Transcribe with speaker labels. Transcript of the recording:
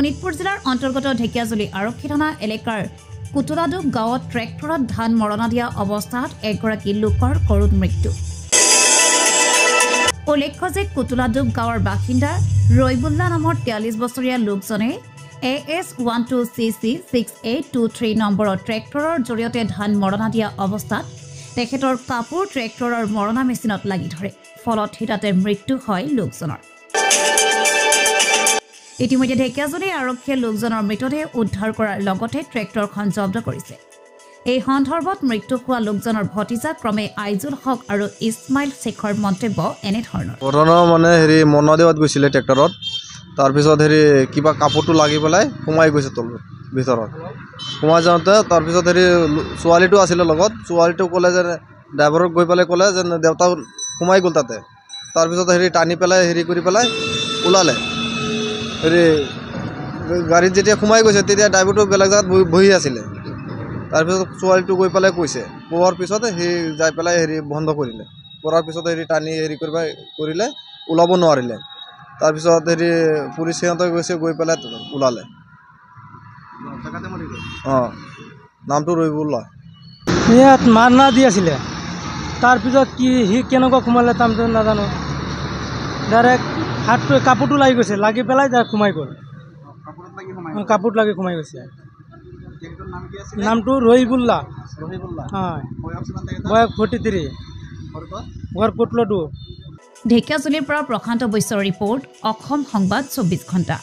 Speaker 1: শোণিতপুৰ জিলাৰ অন্তৰ্গত ঢেকিয়াজুলি আৰক্ষী থানা এলেকাৰ কুতুলাডুব গাঁৱত ট্ৰেক্টৰত ধান মৰণা দিয়া অৱস্থাত এগৰাকী লোকৰ কৰুণ মৃত্যু। উল্লেখ্য যে কুতুলাডুব গাঁৱৰ বাসিন্দা ৰৈবুল্লা নামৰ 43 বছৰীয়া লোকজনে AS12CC 6823 নম্বৰৰ ট্ৰেক্টৰৰ জৰিয়তে ধান মৰণা দিয়া অৱস্থাত তেখেতৰ কাপোৰ ট্ৰেক্টৰৰ মৰণা মেচিনত লাগি ধৰে। ফলত তাতে মৃত্যু হয় লোকজনৰ। ইতিমধ্যে ঢেকিয়াজুলি আৰক্ষীয়ে লোকজনৰ মৃতদেহ উদ্ধাৰ কৰাৰ লগতে ট্ৰেক্টৰখন জব্দ কৰিছে। এই সন্দৰ্ভত মৃত্যু হোৱা লোকজনৰ ভতিজা ক্ৰমে আইজুল হক আৰু ইছমাইল শেখৰ মন্তব্য এনেধৰণৰ।
Speaker 2: ঘটনা মানে মৰণা দিয়াত গৈছিলে ট্ৰেক্টৰত, তাৰপিছত কিবা কাপোৰটো লাগি পেলাই সোমাই গৈছে তলত ভিতৰত। সোমাই যাওঁতে তাৰপিছত ছোৱালীটো আছিলে লগত, ছোৱালীটো ক'লে যে ড্ৰাইভাৰক গৈ পেলাই ক'লে যে দেউতা সোমাই গ'ল তাতে। তাৰপিছত টানি পেলাই কৰি পেলাই ওলালে। গাড়ীত যেতিয়া সোমাই গৈছে তেতিয়া ড্ৰাইভাৰটো বেলেগ জেগাত বহি আছিলে। তাৰপিছত ছোৱালীটো গৈ পেলাই কৈছে, কোৱাৰ পিছত যাই পেলাই বন্ধ কৰিলে। কৰাৰ পিছত টানি কৰিলে ওলাব নোৱাৰিলে। তাৰপিছত পুলিচ সিহঁতে গৈছে, গৈ পেলাই ওলালে। অঁ, নামটো ৰৈবুল্লা।
Speaker 3: ইয়াত মাৰনা দি আছিলে, তাৰপিছত সি কেনেকুৱা সোমালে তাৰপিছত নাজানো। ডাইৰেক্ট হাতটো কাপোৰটো লাগি গৈছে, লাগি পেলাই ডাইৰেক্ট সোমাই গ'ল। কাপোৰত লাগি সোমাই গৈছে। নামটো ৰৈবুল্লা। হয়, বয়স 43, ঘৰ কুতুলাডুব।
Speaker 1: ঢেকিয়াজুলিৰ পৰা প্ৰশান্ত বৈশ্যৰ ৰিপৰ্ট, অসম সংবাদ 24 ঘণ্টা।